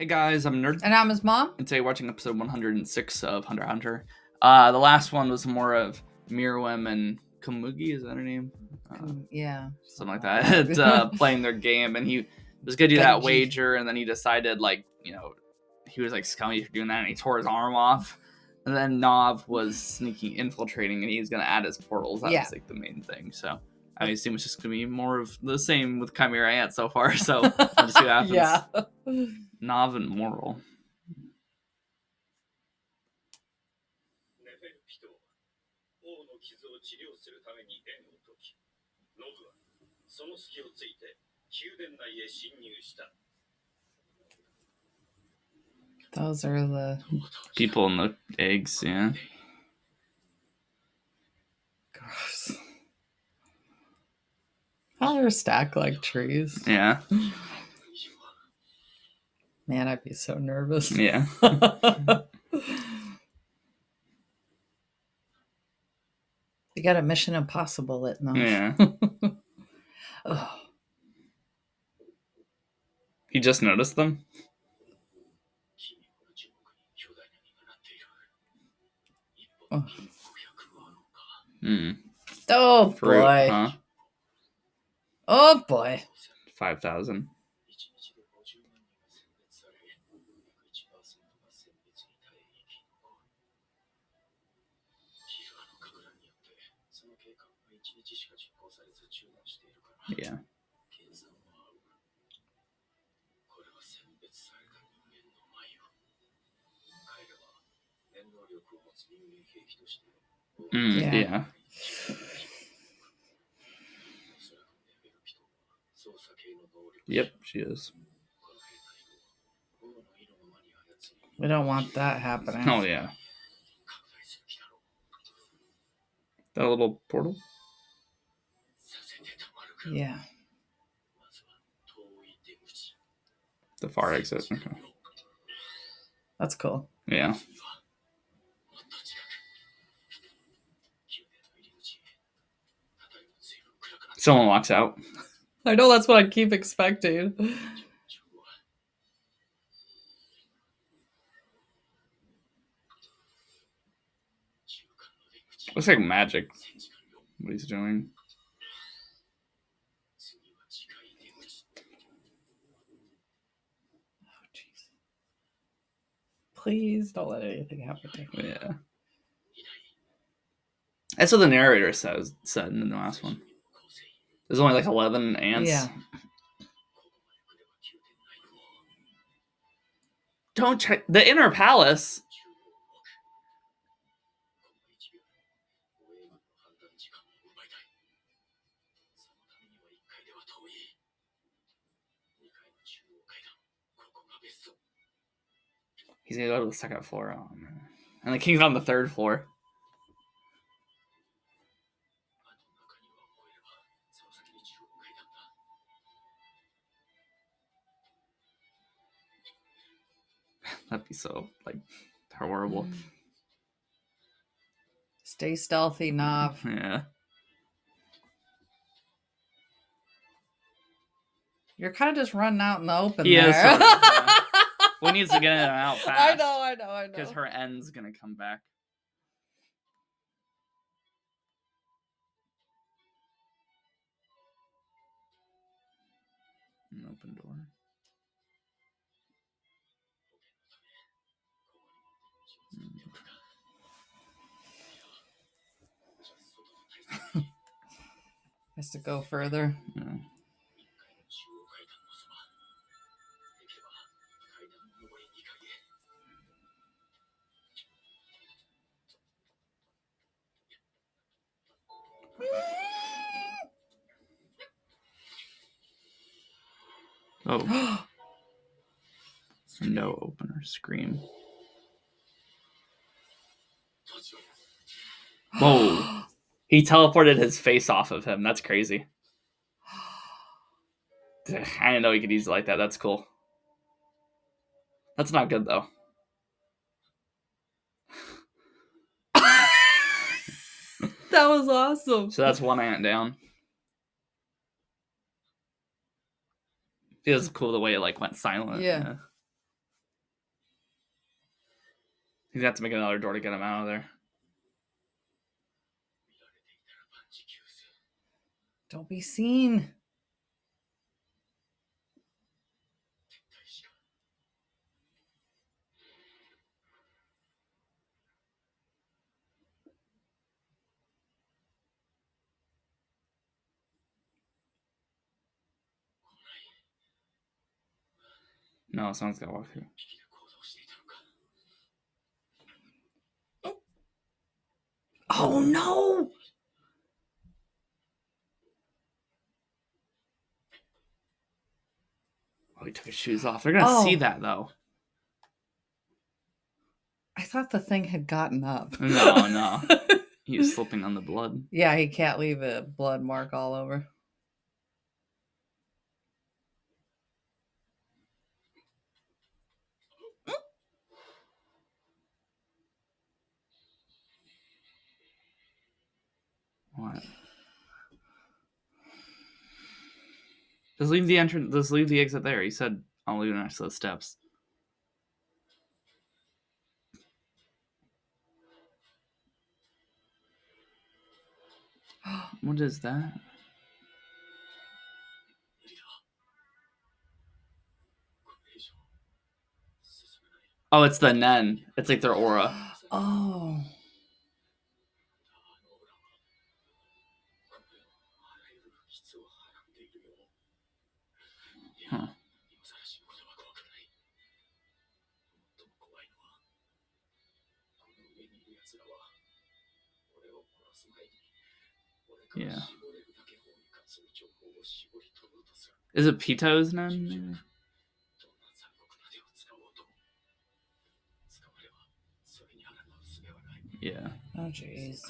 Hey guys, I'm Nerd. And I'm his mom. And today we're watching episode 106 of Hunter x Hunter. The last one was more of Miriam and Komugi, is that her name? Yeah. Something like that. Playing their game, and he was going to do that wager, and then he decided, he was scummy for doing that, and he tore his arm off. And then Knov was infiltrating, and he was going to add his portals. That was the main thing, so... I assume it's just going to be more of the same with Chimera Ant so far, so we'll just see what happens. Yeah. Knov and Moral. Those are the people in the eggs, yeah. Gross. How they're stacked like trees. Yeah. Man, I'd be so nervous. Yeah. You got a Mission Impossible it now. Yeah. Oh. He just noticed them? Oh, oh fruit, boy. Huh? Oh boy. 5,000. Yeah. Yeah. Yep, she is. We don't want that happening. Oh, yeah. That little portal? Yeah. The far exit. Okay. That's cool. Yeah. Someone walks out. I know, that's what I keep expecting. Looks like magic. What he's doing. Oh, jeez. Please don't let anything happen to me. Yeah. That's what the narrator said in the last one. There's only 11 ants. Yeah. Don't check the inner palace. He's gonna go to the second floor. Oh, man. And the king's on the third floor. That'd be so horrible. Stay stealthy, Knov. Yeah. You're kind of just running out in the open he there. Is sort of, yeah. We need to get it out fast. I know. Because her end's gonna come back. An open door. Has to go further. Yeah. Oh. No opener. Scream. Whoa. He teleported his face off of him. That's crazy. I didn't know he could use it like that. That's cool. That's not good, though. That was awesome. So that's one ant down. It was cool the way it went silent. Yeah. He's gonna have to make another door to get him out of there. Don't be seen. No, someone's gotta walk through. Oh no! Oh, he took his shoes off. They're gonna see that though. I thought the thing had gotten up. No. He was slipping on the blood. Yeah, he can't leave a blood mark all over. What? Just leave the entrance. Just leave the exit there. He said, "I'll leave it next to the steps." What is that? Oh, it's the Nen. It's like their aura. Oh. Huh. Yeah. Is it Pito's Nen? Maybe? Yeah. Oh, jeez.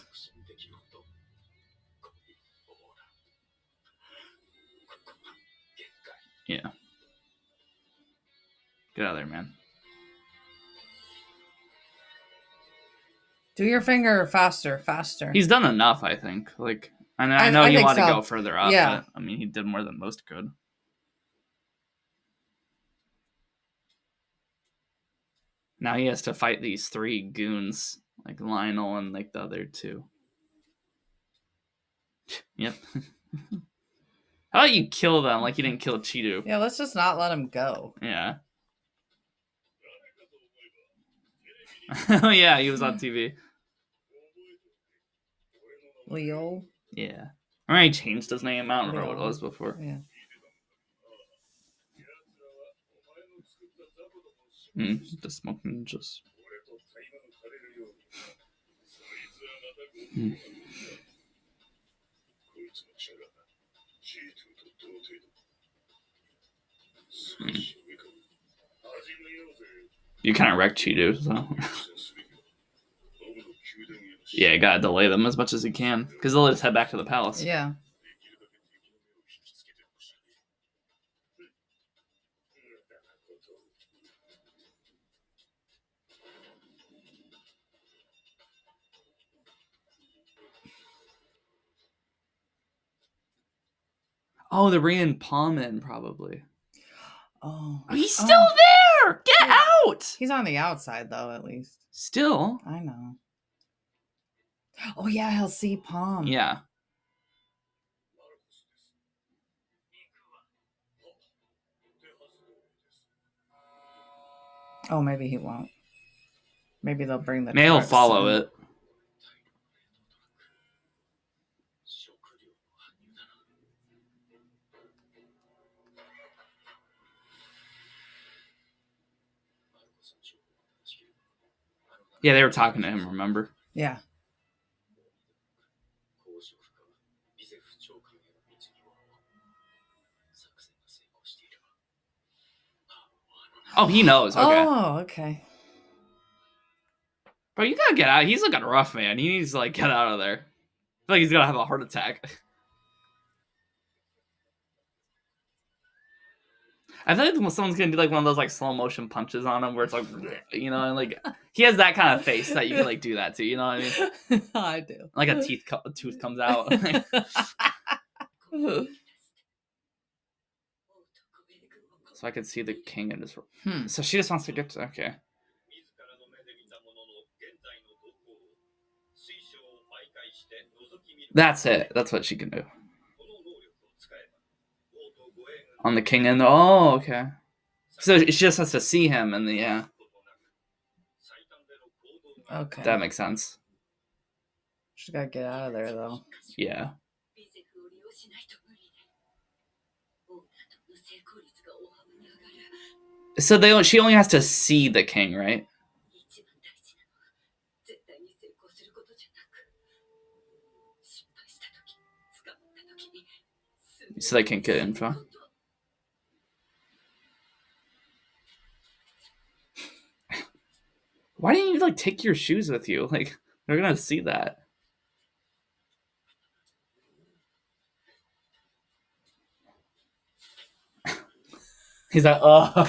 Yeah. Get out of there, man. Do your finger faster. He's done enough, I think. Like, I know I he think wanted to so. go further up, Yeah. but I mean, he did more than most could. Now he has to fight these 3 goons, like Lionel and like the other 2. Yep. How about you kill them like you didn't kill Cheetu? Yeah, let's just not let him go. Yeah. Oh yeah, he was on TV. Leo. Yeah. Or he changed his name. I don't remember what it was before. Yeah. The smoking just. You kind of wrecked Cheetu, so. Yeah, you gotta delay them as much as you can, because they'll just head back to the palace. Yeah. Oh, they're bringing Palm in, probably. Oh. He's still there! Get out! He's on the outside, though, at least. Still? I know. Oh, yeah, he'll see Palm. Yeah. Oh, maybe he won't. Maybe they'll bring the Maybe he'll trucks follow in. it. Yeah, they were talking to him, remember? Yeah. Oh, he knows. Okay. Oh, okay. Bro, you gotta get out. He's looking rough, man. He needs to, like, get out of there. I feel like he's gonna have a heart attack. I feel like someone's gonna do, like, one of those, like, slow motion punches on him where it's like, you know, and, like, he has that kind of face that you can, like, do that to, you know what I mean? I do. Like a tooth comes out. So I could see the king and his. So she just wants to get to. Okay. That's it. That's what she can do. On the king end. Oh, okay. So she just has to see him, and yeah. Okay. That makes sense. She's got to get out of there, though. Yeah. So she only has to see the king, right? So they can't get info. Why didn't you like take your shoes with you? Like they're gonna see that. He's like, oh.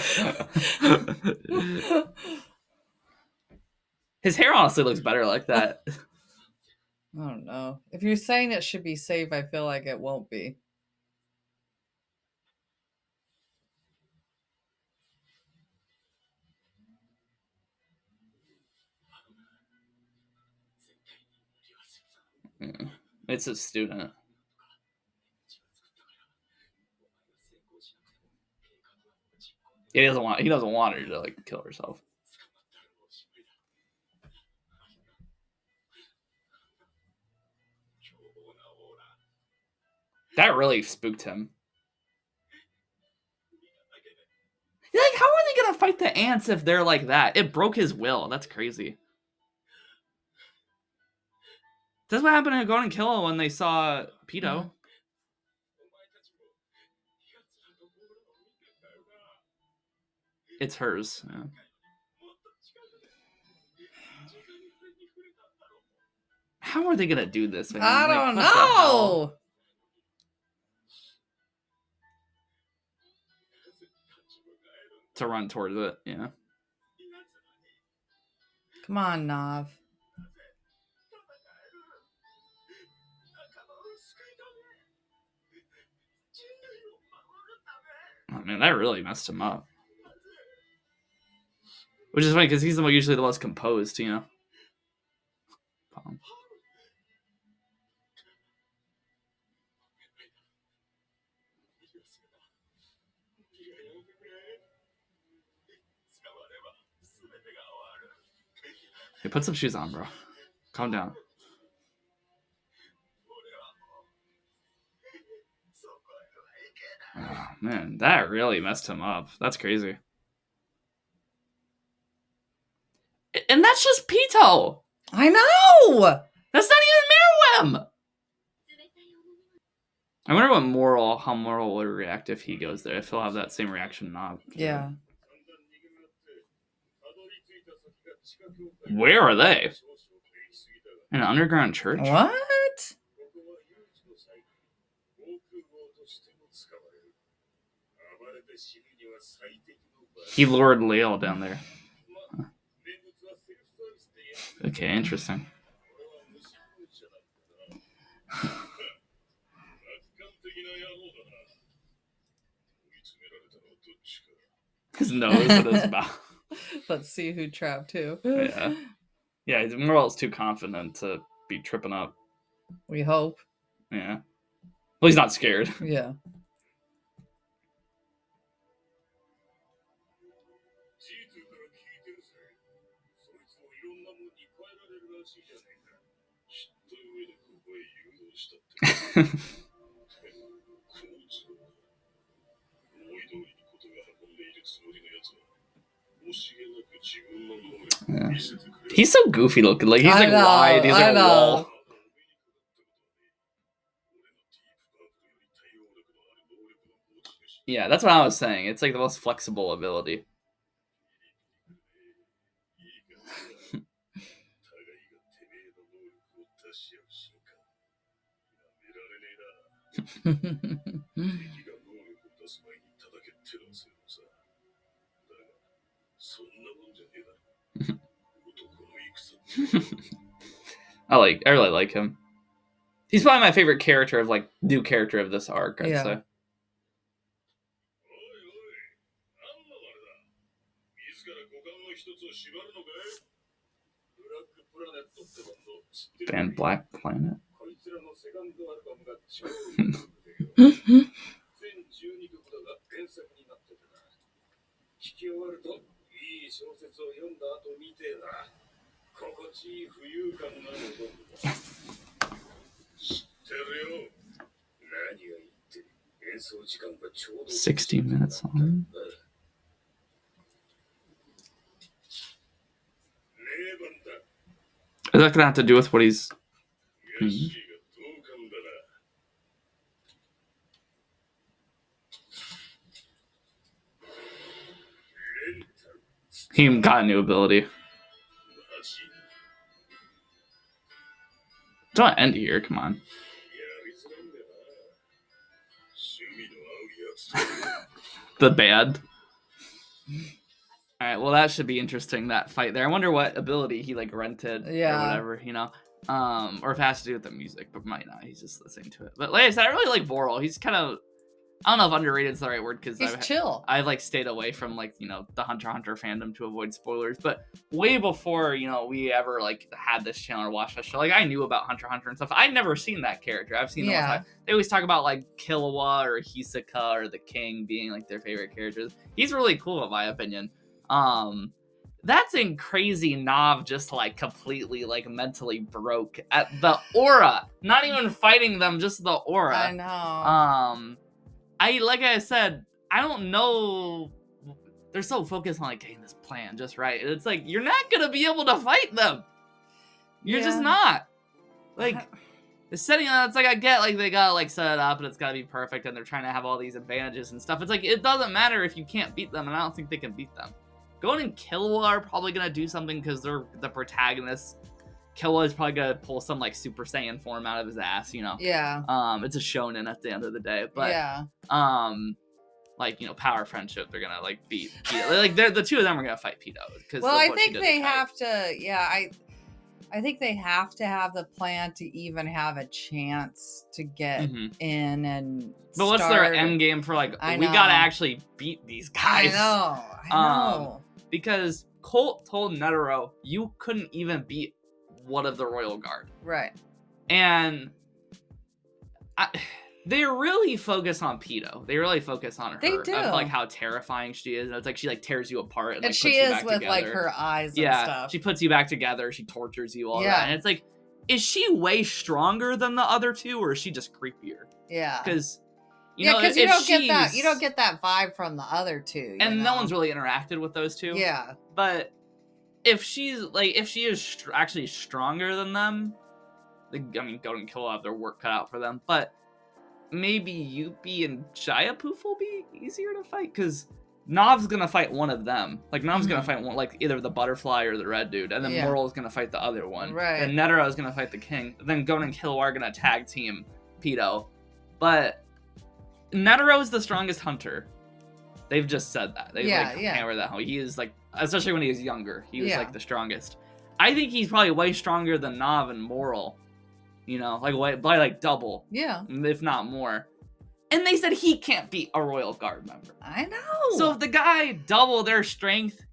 His hair honestly looks better like that. I don't know. If you're saying it should be safe, I feel like it won't be. Yeah. It's a student. He doesn't want her to like kill herself. That really spooked him. Like, how are they gonna fight the ants if they're like that? It broke his will. That's crazy. That's what happened to Go and Kill when they saw Pedo. Mm-hmm. It's hers. Yeah. How are they gonna do this, man? I Like, don't what the hell? know. To run towards it, yeah. Come on, Knov. Oh man, that really messed him up. Which is funny because he's usually the most composed, you know. Hey, put some shoes on, bro. Calm down. Oh, man, that really messed him up. That's crazy. And that's just Pito. I know. That's not even Meruem. I wonder how Moral would react if he goes there. If he'll have that same reaction, not. Yeah. Where are they? In an underground church? What? He lured Leal down there. Okay, interesting. His nose and his mouth. Let's see who trapped who. Yeah. Yeah, Moral's too confident to be tripping up. We hope. Yeah. Well, he's not scared. Yeah. Yeah. He's so goofy looking. Like he's I like know, wide. He's like I a know. wall. Yeah, that's what I was saying. It's like the most flexible ability. I really like him. He's probably my favorite character of like new character of this arc, I'd say. Band Black Planet. $16 long. Is that gonna have to do with what he's? He got a new ability. Don't end here, come on. The bad. Alright, well that should be interesting, that fight there. I wonder what ability he like rented or whatever, you know. Or if it has to do with the music, but might not. He's just listening to it. But like I said, I really like Boral. He's kind of, I don't know if underrated is the right word, because he's chill. I've like stayed away from like, you know, the Hunter x Hunter fandom to avoid spoilers. But way before, you know, we ever like had this channel or watched this show, like I knew about Hunter x Hunter and stuff. I'd never seen that character. I've seen them. They always talk about like Killua or Hisoka or the King being like their favorite characters. He's really cool in my opinion. That's in crazy. Knov just like completely like mentally broke at the aura. Not even fighting them, just the aura. I know. Like I said, I don't know. They're so focused on like getting this plan just right. It's like you're not gonna be able to fight them. You're just not. Like the setting on it's like I get like they gotta like set it up and it's gotta be perfect and they're trying to have all these advantages and stuff. It's like it doesn't matter if you can't beat them, and I don't think they can beat them. Gon and Killua are probably gonna do something because they're the protagonists. Killua is probably gonna pull some like Super Saiyan form out of his ass, you know. Yeah. It's a shonen at the end of the day, but like, you know, power friendship, they're gonna like beat Pedo. Like they're the two of them are gonna fight Pedo. Well, I think they have to. Yeah, I think they have to have the plan to even have a chance to get in and. But what's their end game for like? We gotta actually beat these guys. I know. Because Colt told Netero, you couldn't even beat one of the Royal Guard. Right. And they really focus on Pedo. They really focus on her. They do. Of, like how terrifying she is. And it's like she like tears you apart. And like, she puts you is back with together. like her eyes and stuff. She puts you back together. She tortures you, all that. And it's like, is she way stronger than the other two, or is she just creepier? Yeah. Because you don't get that vibe from the other two. And no one's really interacted with those two. Yeah. But if she is actually stronger than them, I mean, Gon and Killua have their work cut out for them. But maybe Yuppie and Shia-Poof will be easier to fight, because Nov's gonna fight one of them. Like Nov's gonna fight one, like either the butterfly or the red dude, and then Moral's gonna fight the other one. Right. And Netero's gonna fight the king. Then Gon and Killua are gonna tag team Pedo. But Netero's the strongest hunter. They've just said that. They hammer that home. He is like, especially when he was younger, he was like the strongest. I think he's probably way stronger than Knov and Moral. You know, like by like double. Yeah. If not more. And they said he can't beat a Royal Guard member. I know. So if the guy double their strength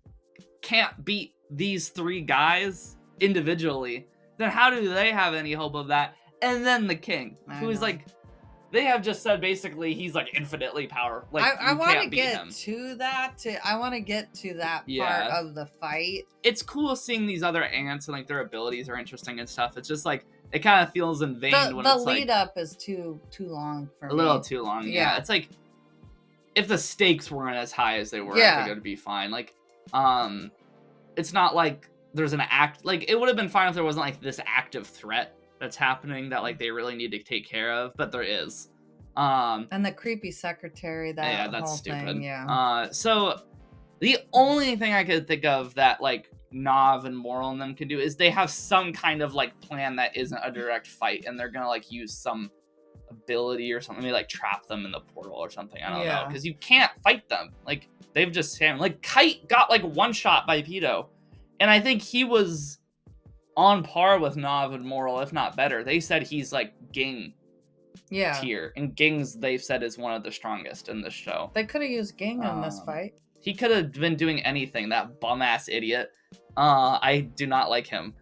can't beat these three guys individually, then how do they have any hope of that? And then the king, who is like, they have just said basically he's like infinitely powerful. Like I want to get to that. I want to get to that part of the fight. It's cool seeing these other ants and like their abilities are interesting and stuff. It's just like it kind of feels in vain when it's like the lead up is too long for me. A little too long. Yeah, it's like if the stakes weren't as high as they were, I think it would be fine. Like, it's not like there's an act. Like it would have been fine if there wasn't like this active threat that's happening that like they really need to take care of, but there is. And the creepy secretary, that's whole stupid. Thing, so the only thing I could think of that like Knov and Moral and them can do is they have some kind of like plan that isn't a direct fight, and they're gonna like use some ability or something, maybe like trap them in the portal or something. I don't know, because you can't fight them. Like they've just like Kite got like one shot by Pedo, and I think he was on par with Knov and Moral, if not better. They said he's like Ging tier, and Ging's they've said is one of the strongest in this show. They could have used Ging in this fight. He could have been doing anything. That bum ass idiot. I do not like him.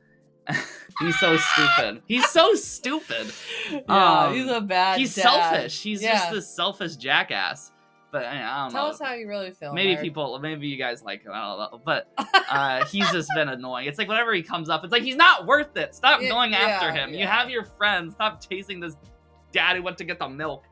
He's so stupid. He's so stupid. Yeah, he's a bad He's dad. selfish. He's just this selfish jackass. But I don't know. Tell us how you really feel. Maybe you guys like him. I don't know. But he's just been annoying. It's like whenever he comes up, it's like he's not worth it. Stop going after him. Yeah. You have your friends. Stop chasing this dad who went to get the milk.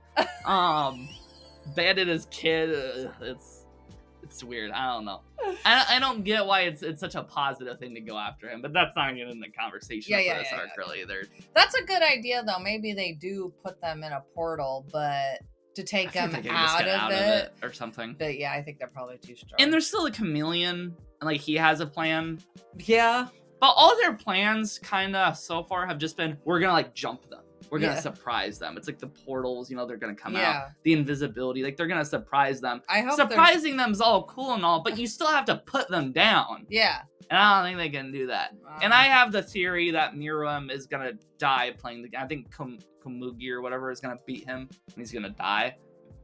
Banded his kid. It's weird. I don't know. I don't get why it's such a positive thing to go after him, but that's not even in the conversation for this arc really either. That's a good idea though. Maybe they do put them in a portal, but to take them out of it or something. But yeah, I think they're probably too strong. And there's still a chameleon, and like he has a plan. Yeah. But all their plans kind of so far have just been, we're gonna like jump them. We're gonna surprise them. It's like the portals, they're gonna come out. The invisibility, like they're gonna surprise them. I hope surprising them's all cool and all, but you still have to put them down. Yeah. And I don't think they can do that. And I have the theory that Miriam is gonna die playing the game. I think Komugi or whatever is gonna beat him, and he's gonna die.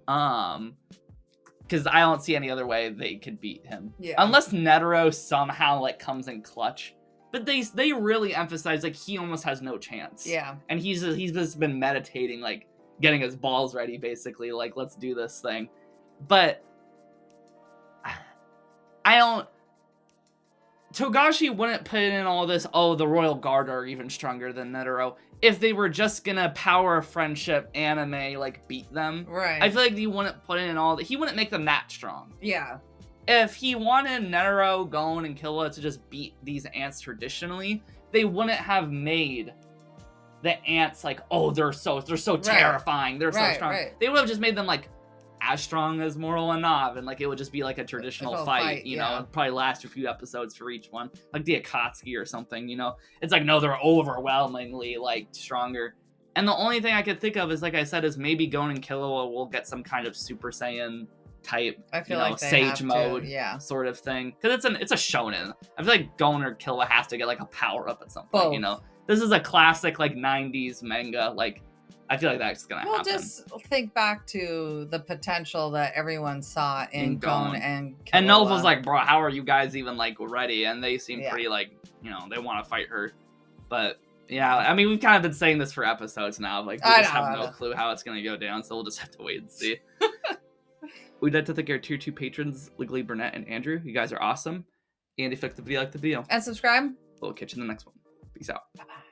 Because I don't see any other way they could beat him. Yeah. Unless Netero somehow like comes in clutch. But they really emphasize like he almost has no chance. Yeah. And he's just been meditating, like getting his balls ready, basically, like let's do this thing. But I don't. Togashi wouldn't put in all this. Oh, the Royal Guard are even stronger than Netero. If they were just gonna power of friendship anime like beat them. Right. I feel like he wouldn't put in all that. He wouldn't make them that strong. Yeah. If he wanted Netero, Gon, and Killua to just beat these ants traditionally, they wouldn't have made the ants like, oh, they're so terrifying. They're so strong. Right. They would have just made them like as strong as Moro and Knov, and like it would just be like a traditional fight, you know, it'd probably last a few episodes for each one, like the Akatsuki or something, It's like, no, they're overwhelmingly like stronger. And the only thing I could think of is, like I said, is maybe Gon and Killua will get some kind of Super Saiyan type, I feel like sage mode sort of thing, because it's a shonen. I feel like Gon or Killua has to get like a power up at some point. This is a classic like 90s manga. Like I feel like that's gonna happen. Just think back to the potential that everyone saw in Gon and Killua. And Knov was like, bro, how are you guys even like ready? And they seem pretty like, they want to fight her. But yeah, I mean, we've kind of been saying this for episodes now. Like we just have no clue how it's gonna go down, so we'll just have to wait and see. We'd like to thank our tier 2 patrons, Legally Burnett and Andrew. You guys are awesome. And if you like the video, And subscribe. We'll catch you in the next one. Peace out. Bye-bye.